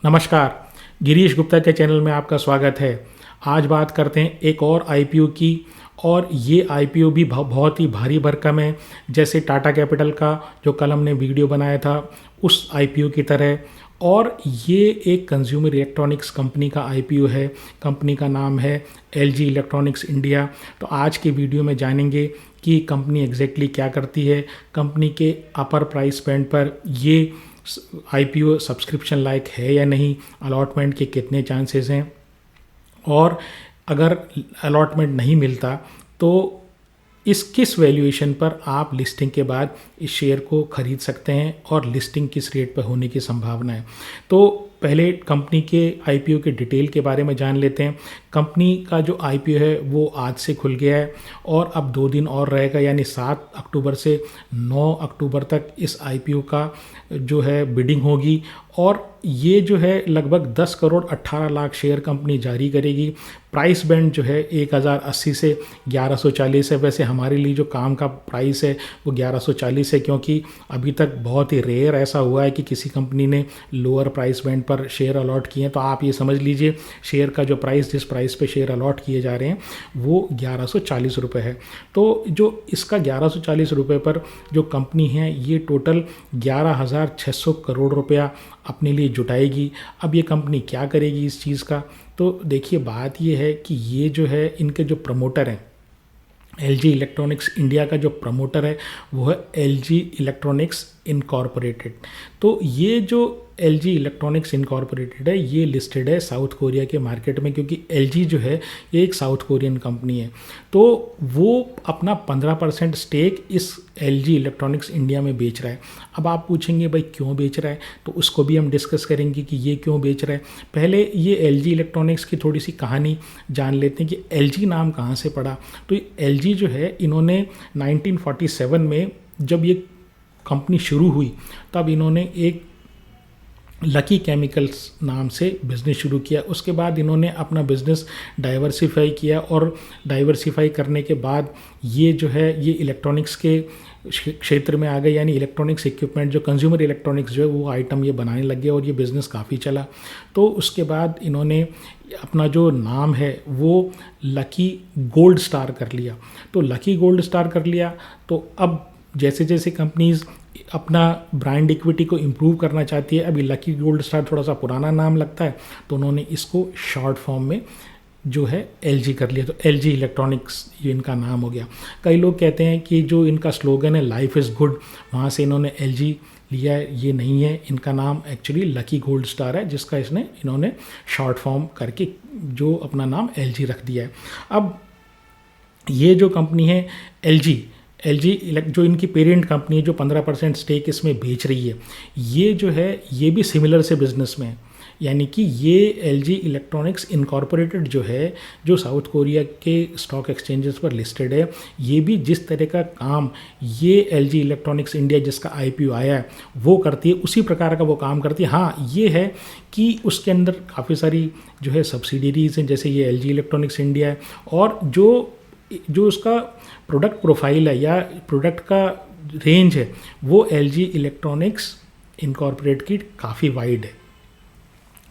नमस्कार। गिरीश गुप्ता के चैनल में आपका स्वागत है। आज बात करते हैं एक और आईपीओ की, और ये आईपीओ भी बहुत ही भारी भरकम है, जैसे टाटा कैपिटल का जो कल हमने वीडियो बनाया था उस आईपीओ की तरह। और ये एक कंज्यूमर इलेक्ट्रॉनिक्स कंपनी का आईपीओ है। कंपनी का नाम है एलजी इलेक्ट्रॉनिक्स इंडिया। तो आज के वीडियो में जानेंगे कि कंपनी एग्जैक्टली क्या करती है, कंपनी के अपर प्राइस बैंड पर ये आईपीओ सब्सक्रिप्शन लायक है या नहीं, अलॉटमेंट के कितने चांसेस हैं, और अगर अलॉटमेंट नहीं मिलता तो इस किस वैल्यूएशन पर आप लिस्टिंग के बाद इस शेयर को खरीद सकते हैं और लिस्टिंग किस रेट पर होने की संभावना है। तो पहले कंपनी के आईपीओ के डिटेल के बारे में जान लेते हैं। कंपनी का जो आईपीओ है वो आज से खुल गया है और अब 2 दिन और रहेगा, यानी 7 अक्टूबर से 9 अक्टूबर तक इस आईपीओ का जो है बिडिंग होगी। और ये जो है लगभग 10 करोड़ 18 लाख शेयर कंपनी जारी करेगी। प्राइस बैंड जो है 1080 से 1140 है। वैसे हमारे लिए जो काम का प्राइस है वो 1140 है, क्योंकि अभी तक बहुत ही रेयर ऐसा हुआ है कि किसी कंपनी ने लोअर प्राइस बैंड पर शेयर अलॉट किए हैं। तो आप ये समझ लीजिए शेयर का जो प्राइस, जिस प्राइस पे शेयर अलॉट किए जा रहे हैं वो 1140 रुपये है। तो जो इसका 1140 रुपये पर जो कंपनी है ये टोटल 11,600 करोड़ रुपया अपने लिए जुटाएगी। अब ये कंपनी क्या करेगी इस चीज़ का, तो देखिए बात ये है कि ये जो है इनके जो प्रमोटर हैं, एलजी इलेक्ट्रॉनिक्स इंडिया का जो प्रमोटर है वो है एलजी इलेक्ट्रॉनिक्स इनकॉर्पोरेटेड। तो ये जो एलजी इलेक्ट्रॉनिक्स इनकॉर्पोरेटेड है ये लिस्टेड है साउथ कोरिया के मार्केट में, क्योंकि एलजी जो है ये एक साउथ कोरियन कंपनी है। तो वो अपना 15% स्टेक इस एलजी इलेक्ट्रॉनिक्स इंडिया में बेच रहा है। अब आप पूछेंगे भाई क्यों बेच रहा है, तो उसको भी हम डिस्कस करेंगे कि ये क्यों बेच रहा है। पहले ये एलजी इलेक्ट्रॉनिक्स की थोड़ी सी कहानी जान लेते हैं कि एलजी नाम कहाँ से पड़ा। तो एलजी जो है इन्होंने 1947 में जब ये कंपनी शुरू हुई तब इन्होंने एक लकी केमिकल्स नाम से बिज़नेस शुरू किया। उसके बाद इन्होंने अपना बिज़नेस डाइवर्सिफाई किया, और डाइवर्सिफाई करने के बाद ये जो है ये इलेक्ट्रॉनिक्स के क्षेत्र में आ गए, यानी इलेक्ट्रॉनिक्स इक्विपमेंट जो कंज्यूमर इलेक्ट्रॉनिक्स जो है वो आइटम ये बनाने लग गए, और ये बिज़नेस काफ़ी चला। तो उसके बाद इन्होंने अपना जो नाम है वो लकी गोल्ड स्टार कर लिया। तो लकी गोल्ड स्टार कर लिया, तो अब जैसे जैसे कंपनीज़ अपना ब्रांड इक्विटी को इम्प्रूव करना चाहती है, अभी लकी गोल्ड स्टार थोड़ा सा पुराना नाम लगता है, तो उन्होंने इसको शॉर्ट फॉर्म में जो है एलजी कर लिया। तो एलजी इलेक्ट्रॉनिक्स ये इनका नाम हो गया। कई लोग कहते हैं कि जो इनका स्लोगन है लाइफ इज़ गुड, वहाँ से इन्होंने एलजी लिया है। ये नहीं है, इनका नाम एक्चुअली लकी गोल्ड स्टार है, जिसका इन्होंने शॉर्ट फॉर्म करके जो अपना नाम एलजी रख दिया है। अब ये जो कंपनी है एलजी जो इनकी पेरेंट कंपनी है जो 15% स्टेक इसमें बेच रही है, ये जो है ये भी सिमिलर से बिजनेस में है। यानी कि ये एलजी इलेक्ट्रॉनिक्स इनकॉर्पोरेटेड जो है, जो साउथ कोरिया के स्टॉक एक्सचेंजेस पर लिस्टेड है, ये भी जिस तरह का काम ये एलजी इलेक्ट्रॉनिक्स इंडिया जिसका आईपीओ आया है वो करती है, उसी प्रकार का वो काम करती है। हाँ, ये है कि उसके अंदर काफ़ी सारी जो है सब्सिडीरीज हैं, जैसे ये एलजी इलेक्ट्रॉनिक्स इंडिया है, और जो उसका प्रोडक्ट प्रोफाइल है या प्रोडक्ट का रेंज है वो एलजी इलेक्ट्रॉनिक्स इनकॉर्पोरेट की काफ़ी वाइड है।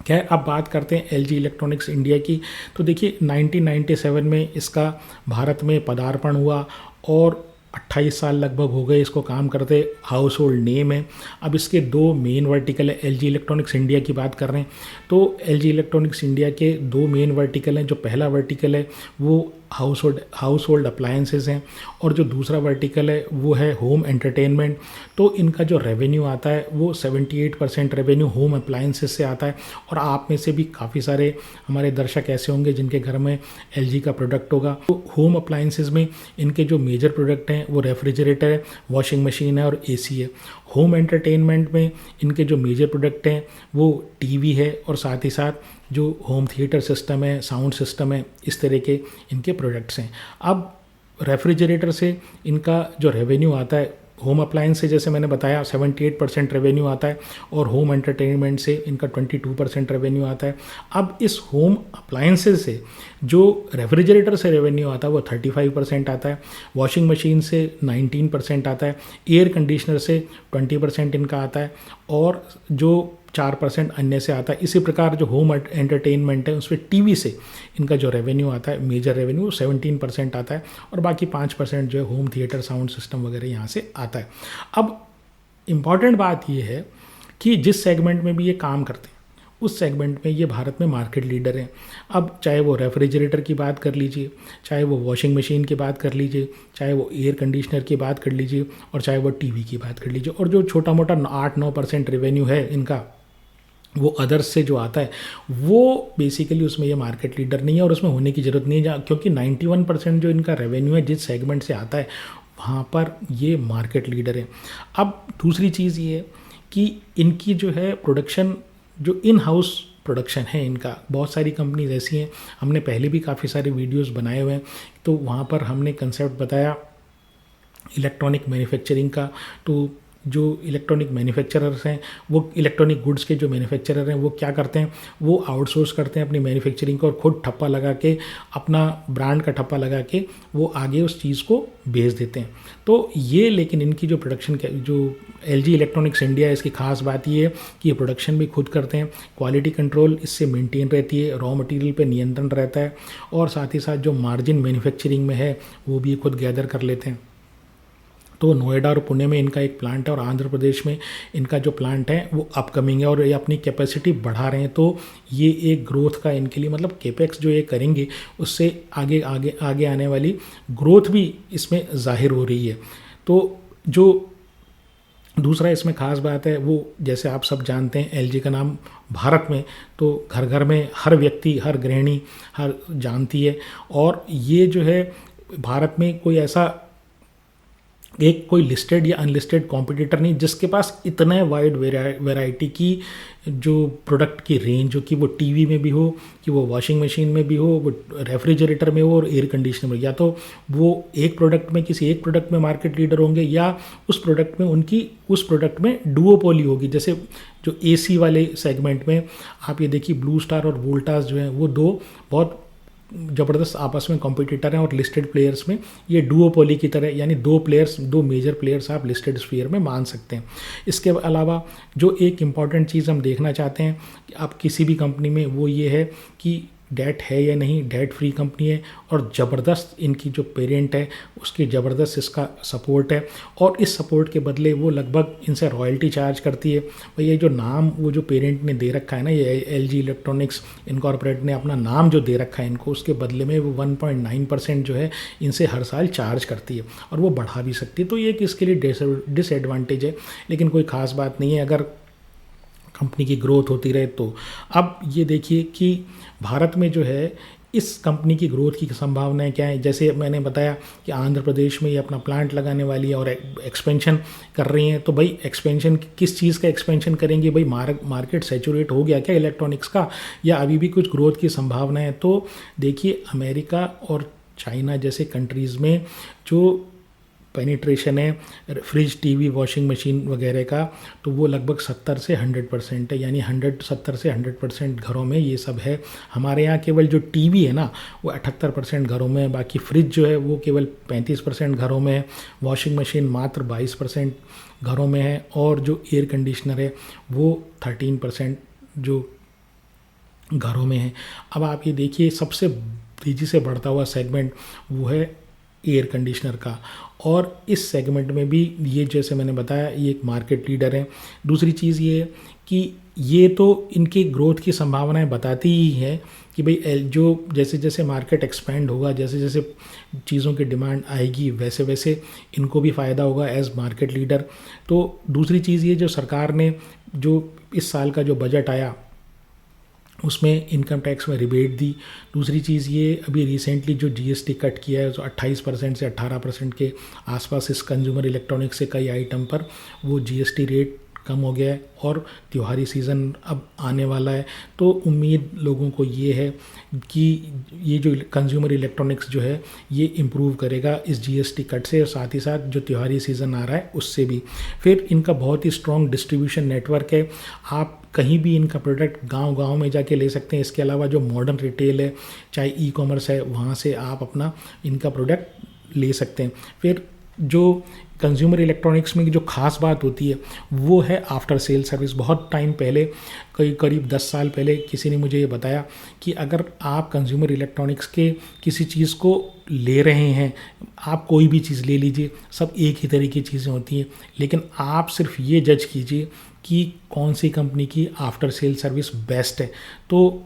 खैर, अब बात करते हैं एलजी इलेक्ट्रॉनिक्स इंडिया की। तो देखिए 1997 में इसका भारत में पदार्पण हुआ, और 28 साल लगभग हो गए इसको काम करते। हाउस होल्ड नेम है। अब इसके 2 मेन वर्टिकल है। एलजी इलेक्ट्रॉनिक्स इंडिया की बात कर रहे हैं तो एलजी इलेक्ट्रॉनिक्स इंडिया के 2 मेन वर्टिकल हैं। जो पहला वर्टिकल है वो हाउस होल्ड अप्लायंसेस हैं, और जो दूसरा वर्टिकल है वो है होम एंटरटेनमेंट। तो इनका जो रेवेन्यू आता है वो 78% रेवेन्यू होम अप्लायंसेस से आता है। और आप में से भी काफ़ी सारे हमारे दर्शक ऐसे होंगे जिनके घर में एलजी का प्रोडक्ट होगा। तो होम अप्लायंसेस में इनके जो मेजर प्रोडक्ट हैं वो रेफ्रिजरेटर है, वॉशिंग मशीन है और एसी है। होम एंटरटेनमेंट में इनके जो मेजर प्रोडक्ट हैं वो टीवी है, और साथ ही साथ जो होम थिएटर सिस्टम है, साउंड सिस्टम है, इस तरह के इनके प्रोडक्ट्स हैं। अब रेफ्रिजरेटर से इनका जो रेवेन्यू आता है, होम अप्लायंस से जैसे मैंने बताया 78% रेवेन्यू आता है, और होम एंटरटेनमेंट से इनका 22% रेवेन्यू आता है। अब इस होम अप्लायंसेस से जो रेफ्रिजरेटर से रेवेन्यू आता है वो 35% आता है, वॉशिंग मशीन से 19% आता है, एयर कंडीशनर से 20% इनका आता है, और जो 4% अन्य से आता है। इसी प्रकार जो होम एंटरटेनमेंट है उसमें टीवी से इनका जो रेवेन्यू आता है, मेजर रेवेन्यू 17% आता है, और बाकी 5% जो है होम थिएटर, साउंड सिस्टम वगैरह यहाँ से आता है। अब इम्पॉर्टेंट बात ये है कि जिस सेगमेंट में भी ये काम करते हैं उस सेगमेंट में ये भारत में मार्केट लीडर हैं। अब चाहे वो रेफ्रिजरेटर की बात कर लीजिए, चाहे वो वॉशिंग मशीन की बात कर लीजिए, चाहे वो एयर कंडीशनर की बात कर लीजिए, और चाहे वो टीवी की बात कर लीजिए, और जो छोटा मोटा 8-9% रेवेन्यू है इनका वो अदर्स से जो आता है वो बेसिकली उसमें ये मार्केट लीडर नहीं है, और उसमें होने की ज़रूरत नहीं है, क्योंकि 91% जो इनका रेवेन्यू है जिस सेगमेंट से आता है वहाँ पर ये मार्केट लीडर है। अब दूसरी चीज़ ये है कि इनकी जो है प्रोडक्शन, जो इन हाउस प्रोडक्शन है इनका, बहुत सारी कंपनीज ऐसी हैं, हमने पहले भी काफ़ी सारे वीडियोस बनाए हुए हैं, तो वहाँ पर हमने कंसेप्ट बताया इलेक्ट्रॉनिक मैन्युफैक्चरिंग का। तो जो इलेक्ट्रॉनिक मैन्युफैक्चरर्स हैं, वो इलेक्ट्रॉनिक गुड्स के जो मैन्युफैक्चरर हैं वो क्या करते हैं, वो आउटसोर्स करते हैं अपनी मैन्युफैक्चरिंग को, और खुद ठप्पा लगा के, अपना ब्रांड का ठप्पा लगा के वो आगे उस चीज़ को भेज देते हैं। तो ये, लेकिन इनकी जो प्रोडक्शन, जो LG इलेक्ट्रॉनिक्स इंडिया है, इसकी खास बात ये है कि ये प्रोडक्शन भी खुद करते हैं, क्वालिटी कंट्रोल इससे मेंटेन रहती है, रॉ मटेरियल पे नियंत्रण रहता है, और साथ ही साथ जो मार्जिन मैन्युफैक्चरिंग में है वो भी खुद गैदर कर लेते हैं। तो नोएडा और पुणे में इनका एक प्लांट है, और आंध्र प्रदेश में इनका जो प्लांट है वो अपकमिंग है, और ये अपनी कैपेसिटी बढ़ा रहे हैं। तो ये एक ग्रोथ का इनके लिए, मतलब केपेक्स जो ये करेंगे उससे आगे आगे आगे आने वाली ग्रोथ भी इसमें जाहिर हो रही है। तो जो दूसरा इसमें खास बात है वो, जैसे आप सब जानते हैं LG का नाम भारत में तो घर घर में हर व्यक्ति, हर गृहिणी हर जानती है, और ये जो है भारत में कोई ऐसा एक कोई लिस्टेड या अनलिस्टेड कॉम्पिटिटर नहीं जिसके पास इतने वाइड वैरायटी की जो प्रोडक्ट की रेंज हो, कि वो टीवी में भी हो, कि वो वॉशिंग मशीन में भी हो, वो रेफ्रिजरेटर में हो, और एयर कंडीशनर में। या तो वो एक प्रोडक्ट में, किसी एक प्रोडक्ट में मार्केट लीडर होंगे, या उस प्रोडक्ट में उनकी उस प्रोडक्ट में डुओपोली होगी। जैसे जो AC वाले सेगमेंट में आप ये देखिए, ब्लू स्टार और वोल्टास जो हैं वो दो बहुत ज़बरदस्त आपस में कॉम्पिटिटर हैं, और लिस्टेड प्लेयर्स में ये डुओपोली की तरह, यानी दो मेजर प्लेयर्स आप लिस्टेड स्फीयर में मान सकते हैं। इसके अलावा जो एक इम्पॉर्टेंट चीज़ हम देखना चाहते हैं कि आप किसी भी कंपनी में, वो ये है कि डेट है या नहीं, डेट फ्री कंपनी है, और ज़बरदस्त इनकी जो पेरेंट है उसकी ज़बरदस्त इसका सपोर्ट है, और इस सपोर्ट के बदले वो लगभग इनसे रॉयल्टी चार्ज करती है। भाई ये जो नाम वो जो पेरेंट ने दे रखा है ना, ये LG इलेक्ट्रॉनिक्स इनकॉर्पोरेट ने अपना नाम जो दे रखा है इनको, उसके बदले में वो 1.9% जो है इनसे हर साल चार्ज करती है, और वो बढ़ा भी सकती है। तो ये इसके लिए डिसएडवांटेज है, लेकिन कोई ख़ास बात नहीं है अगर कंपनी की ग्रोथ होती रहे तो। अब ये देखिए कि भारत में जो है इस कंपनी की ग्रोथ की संभावनाएं क्या है। जैसे मैंने बताया कि आंध्र प्रदेश में ये अपना प्लांट लगाने वाली है और एक्सपेंशन कर रही हैं। तो भाई एक्सपेंशन किस चीज़ का एक्सपेंशन करेंगे, भाई मार्केट सैचुरेट हो गया क्या इलेक्ट्रॉनिक्स का, या अभी भी कुछ ग्रोथ की संभावना है। तो देखिए अमेरिका और चाइना जैसे कंट्रीज़ में जो पेनिट्रेशन है फ्रिज, टीवी, वॉशिंग मशीन वगैरह का, तो वो लगभग 70 से 100% है, यानी 70 से 100% घरों में ये सब है। हमारे यहाँ केवल जो टीवी है ना वो 78% घरों में है, बाकी फ्रिज जो है वो केवल 35% घरों में है, वॉशिंग मशीन मात्र 22% घरों में है, और जो एयर कंडीशनर है वो 13% जो घरों में है। अब आप ये देखिए सबसे तेज़ी से बढ़ता हुआ सेगमेंट वो है एयर कंडीशनर का, और इस सेगमेंट में भी ये जैसे मैंने बताया ये एक मार्केट लीडर है। दूसरी चीज़ ये है कि ये तो इनकी ग्रोथ की संभावनाएं बताती ही है कि भाई जो जैसे जैसे मार्केट एक्सपेंड होगा, जैसे जैसे चीज़ों की डिमांड आएगी, वैसे वैसे इनको भी फ़ायदा होगा एज मार्केट लीडर। तो दूसरी चीज़ ये जो सरकार ने जो इस साल का जो बजट आया उसमें इनकम टैक्स में रिबेट दी। दूसरी चीज़ ये अभी रिसेंटली जो GST कट किया है, जो 28% से 18% के आसपास इस कंज्यूमर इलेक्ट्रॉनिक्स से कई आइटम पर वो GST रेट कम हो गया है, और त्योहारी सीज़न अब आने वाला है। तो उम्मीद लोगों को ये है कि ये जो कंज्यूमर इलेक्ट्रॉनिक्स जो है ये इम्प्रूव करेगा इस GST कट से, और साथ ही साथ जो त्योहारी सीज़न आ रहा है उससे भी। फिर इनका बहुत ही स्ट्रॉन्ग डिस्ट्रीब्यूशन नेटवर्क है, आप कहीं भी इनका प्रोडक्ट गांव-गांव में जाके ले सकते हैं। इसके अलावा जो मॉडर्न रिटेल है, चाहे ई-कॉमर्स है, वहाँ से आप अपना इनका प्रोडक्ट ले सकते हैं। फिर जो कंज्यूमर इलेक्ट्रॉनिक्स में जो खास बात होती है वो है आफ्टर सेल सर्विस। बहुत टाइम पहले, करीब 10 साल पहले किसी ने मुझे ये बताया कि अगर आप कंज्यूमर इलेक्ट्रॉनिक्स के किसी चीज़ को ले रहे हैं, आप कोई भी चीज़ ले लीजिए, सब एक ही तरह की चीज़ें होती हैं, लेकिन आप सिर्फ ये जज कीजिए कि कौन सी कंपनी की आफ्टर सेल सर्विस बेस्ट है। तो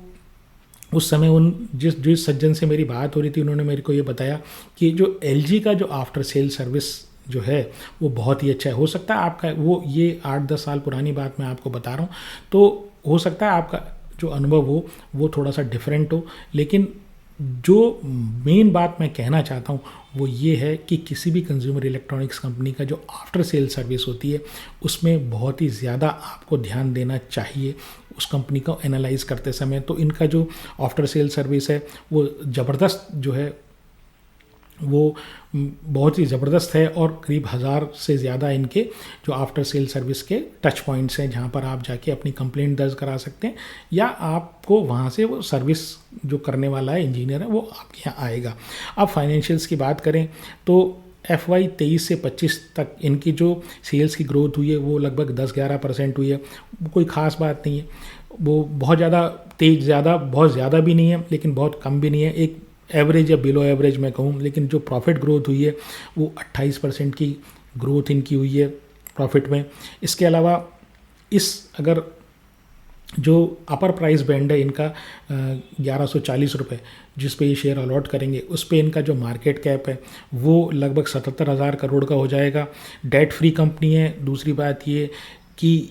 उस समय जिस सज्जन से मेरी बात हो रही थी, उन्होंने मेरे को ये बताया कि जो LG का जो आफ्टर सेल सर्विस जो है वो बहुत ही अच्छा है। हो सकता है आपका वो, ये 8-10 साल पुरानी बात मैं आपको बता रहा हूँ, तो हो सकता है आपका जो अनुभव हो वो थोड़ा सा डिफरेंट हो, लेकिन जो मेन बात मैं कहना चाहता हूँ वो ये है कि किसी भी कंज्यूमर इलेक्ट्रॉनिक्स कंपनी का जो आफ्टर सेल सर्विस होती है उसमें बहुत ही ज़्यादा आपको ध्यान देना चाहिए उस कंपनी को एनालाइज करते समय। तो इनका जो आफ्टर सेल सर्विस है वो ज़बरदस्त जो है वो बहुत ही ज़बरदस्त है, और करीब 1000 से ज़्यादा इनके जो आफ्टर सेल सर्विस के टच पॉइंट्स हैं जहां पर आप जाके अपनी कंप्लेंट दर्ज करा सकते हैं, या आपको वहां से वो सर्विस जो करने वाला है इंजीनियर है वो आपके यहाँ आएगा। अब फाइनेंशियल्स की बात करें तो FY 23 से 25 तक इनकी जो सेल्स की ग्रोथ हुई है वो लगभग 10-11% हुई है। कोई ख़ास बात नहीं है, वो बहुत ज़्यादा तेज़, बहुत ज़्यादा भी नहीं है लेकिन बहुत कम भी नहीं है, एक एवरेज या बिलो एवरेज मैं कहूँ। लेकिन जो प्रॉफिट ग्रोथ हुई है वो 28% की ग्रोथ इनकी हुई है प्रॉफिट में। इसके अलावा अगर जो अपर प्राइस बैंड है इनका 1140 रुपये जिस पे ये शेयर अलॉट करेंगे, उस पे इनका जो मार्केट कैप है वो लगभग 77,000 करोड़ का हो जाएगा। डेट फ्री कंपनी है। दूसरी बात ये कि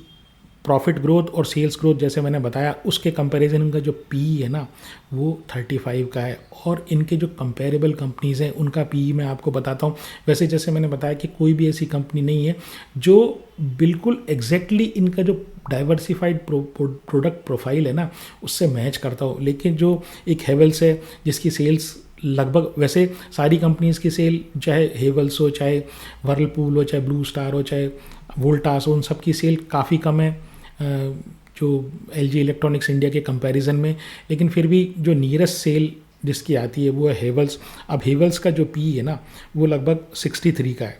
प्रॉफिट ग्रोथ और सेल्स ग्रोथ जैसे मैंने बताया उसके कंपैरिजन इनका जो पी है ना वो 35 का है, और इनके जो कंपेरेबल कंपनीज़ हैं उनका पी मैं आपको बताता हूँ। वैसे जैसे मैंने बताया कि कोई भी ऐसी कंपनी नहीं है जो बिल्कुल एग्जैक्टली इनका जो डाइवर्सिफाइड प्रोडक्ट प्रोफाइल है ना उससे मैच करता हो, लेकिन जो एक हेवल्स है जिसकी सेल्स लगभग, वैसे सारी कंपनीज़ की सेल, चाहे हेवल्स हो, चाहे वर्लपूल हो, चाहे ब्लू स्टार हो, चाहे वोल्टास हो, उन सब की सेल काफ़ी कम है जो LG इलेक्ट्रॉनिक्स इंडिया के कंपैरिजन में, लेकिन फिर भी जो नियरेस्ट सेल जिसकी आती है वो है हेवल्स। अब हेवल्स का जो पी है ना वो लगभग 63 का है,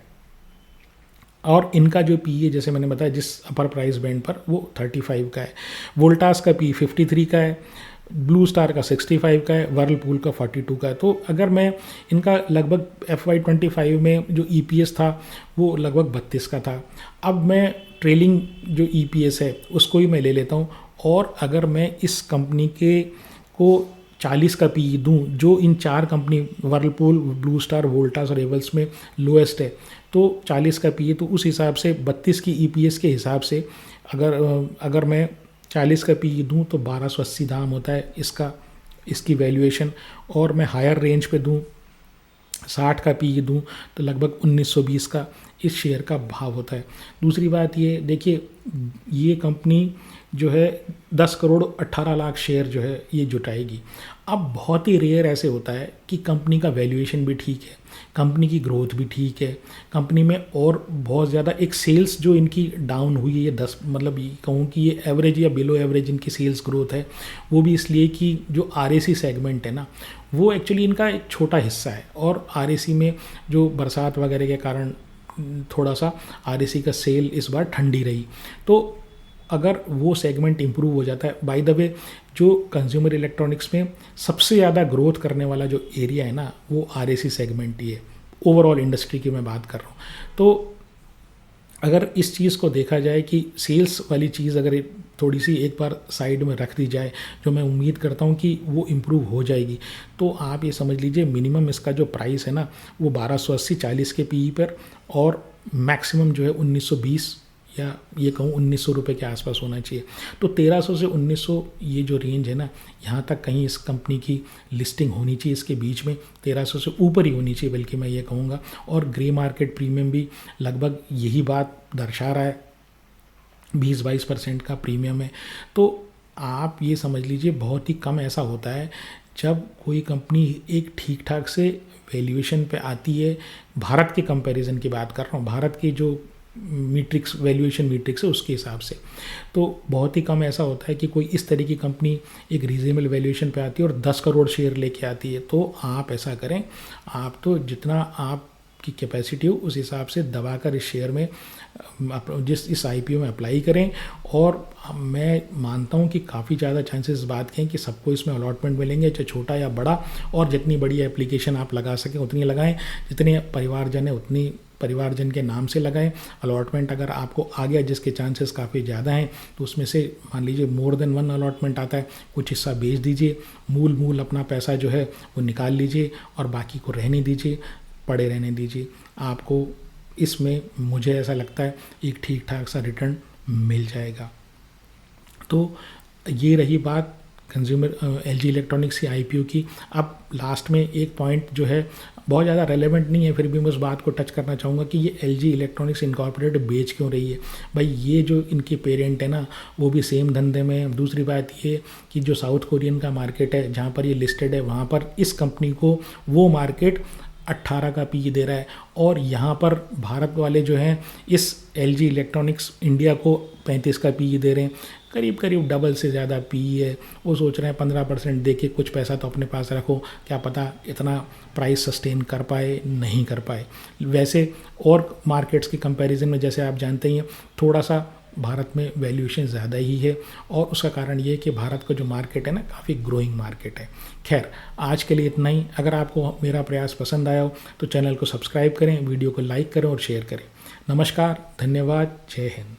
और इनका जो पी है जैसे मैंने बताया जिस अपर प्राइस बैंड पर वो 35 का है। वोल्टास का पी 53 का है, ब्लू स्टार का 65 का है, वर्लपूल का 42 का है। तो अगर मैं इनका लगभग FY 25 में जो EPS था वो लगभग 32 का था। अब मैं ट्रेलिंग जो EPS है उसको ही मैं ले लेता हूँ, और अगर मैं इस कंपनी को 40 का पी दूँ जो इन 4 company Whirlpool, blue star, Voltas और हेवल्स में लोएस्ट है, तो 40 का पी, तो उस हिसाब से 32 की EPS के हिसाब से अगर मैं 40 का पी दूँ तो 1280 दाम होता है इसकी वैल्यूएशन, और मैं हायर रेंज पे दूँ 60 का पी दूँ तो लगभग 1920 का इस शेयर का भाव होता है। दूसरी बात ये देखिए, ये कंपनी जो है 10 करोड़ 18 लाख शेयर जो है ये जुटाएगी। अब बहुत ही रेयर ऐसे होता है कि कंपनी का वैल्यूएशन भी ठीक है, कंपनी की ग्रोथ भी ठीक है, कंपनी में और बहुत ज़्यादा एक सेल्स जो इनकी डाउन हुई है, ये 10 मतलब ये कहूँ कि ये एवरेज या बिलो एवरेज इनकी सेल्स ग्रोथ है, वो भी इसलिए कि जो RAC सेगमेंट है ना वो एक्चुअली इनका एक छोटा हिस्सा है, और RAC में जो बरसात वगैरह के कारण थोड़ा सा RAC का सेल इस बार ठंडी रही, तो अगर वो सेगमेंट इंप्रूव हो जाता है। बाय द वे जो कंज्यूमर इलेक्ट्रॉनिक्स में सबसे ज़्यादा ग्रोथ करने वाला जो एरिया है ना वो RAC सेगमेंट ही है, ओवरऑल इंडस्ट्री की मैं बात कर रहा हूँ। तो अगर इस चीज़ को देखा जाए कि सेल्स वाली चीज़ अगर थोड़ी सी एक बार साइड में रख दी जाए, जो मैं उम्मीद करता हूँ कि वो इम्प्रूव हो जाएगी, तो आप ये समझ लीजिए मिनिमम इसका जो प्राइस है ना वो 1280 40 के PE पर, और मैक्सिमम जो है 1920 या ये कहूँ 1900 रुपये के आसपास होना चाहिए। तो 1300 से 1900 ये जो रेंज है ना, यहाँ तक कहीं इस कंपनी की लिस्टिंग होनी चाहिए, इसके बीच में 1300 से ऊपर ही होनी चाहिए बल्कि मैं ये कहूँगा। और ग्रे मार्केट प्रीमियम भी लगभग यही बात दर्शा रहा है, 20-22% का प्रीमियम है। तो आप ये समझ लीजिए बहुत ही कम ऐसा होता है जब कोई कंपनी एक ठीक ठाक से वैल्यूएशन पे आती है। भारत के कंपैरिजन की बात कर रहा हूँ, भारत की जो मीट्रिक्स वैल्यूएशन मीट्रिक्स है उसके हिसाब से, तो बहुत ही कम ऐसा होता है कि कोई इस तरह की कंपनी एक रीजनेबल वैल्यूएशन पे आती है और 10 करोड़ शेयर लेके आती है। तो आप ऐसा करें, आप तो जितना आप की कैपेसिटी हो उस हिसाब से दबाकर इस शेयर में इस आईपीओ में अप्लाई करें। और मैं मानता हूं कि काफ़ी ज़्यादा चांसेस इस बात के हैं कि सबको इसमें अलॉटमेंट मिलेंगे, चाहे छोटा या बड़ा, और जितनी बड़ी एप्लीकेशन आप लगा सकें उतनी लगाएं, जितने परिवारजन है उतनी परिवारजन के नाम से लगाएं। अलॉटमेंट अगर आपको आ गया जिसके चांसेस काफ़ी ज़्यादा हैं तो उसमें से मान लीजिए मोर देन 1 अलॉटमेंट आता है, कुछ हिस्सा बेच दीजिए, मूल अपना पैसा जो है वो निकाल लीजिए और बाकी को रहने दीजिए, पड़े रहने दीजिए। आपको इसमें मुझे ऐसा लगता है एक ठीक ठाक सा रिटर्न मिल जाएगा। तो ये रही बात कंज्यूमर एलजी इलेक्ट्रॉनिक्स की आईपीओ की। अब लास्ट में एक पॉइंट जो है बहुत ज़्यादा रेलेवेंट नहीं है, फिर भी मैं उस बात को टच करना चाहूँगा कि ये एलजी इलेक्ट्रॉनिक्स इनकॉर्पोरेटेड बेच क्यों रही है। भाई ये जो इनकी पेरेंट है ना वो भी सेम धंधे में है। दूसरी बात ये कि जो साउथ कोरियन का मार्केट है जहाँ पर ये लिस्टेड है वहाँ पर इस कंपनी को वो मार्केट 18 का पी दे रहा है, और यहाँ पर भारत वाले जो हैं इस एलजी इलेक्ट्रॉनिक्स इंडिया को 35 का पी दे रहे हैं, करीब डबल से ज़्यादा पी है। वो सोच रहे हैं 15% दे के कुछ पैसा तो अपने पास रखो, क्या पता इतना प्राइस सस्टेन कर पाए नहीं कर पाए। वैसे और मार्केट्स के कंपैरिजन में जैसे आप जानते ही हैं थोड़ा सा भारत में वैल्यूएशन ज़्यादा ही है, और उसका कारण ये है कि भारत का जो मार्केट है ना काफ़ी ग्रोइंग मार्केट है। खैर आज के लिए इतना ही। अगर आपको मेरा प्रयास पसंद आया हो तो चैनल को सब्सक्राइब करें, वीडियो को लाइक करें और शेयर करें। नमस्कार, धन्यवाद, जय हिंद।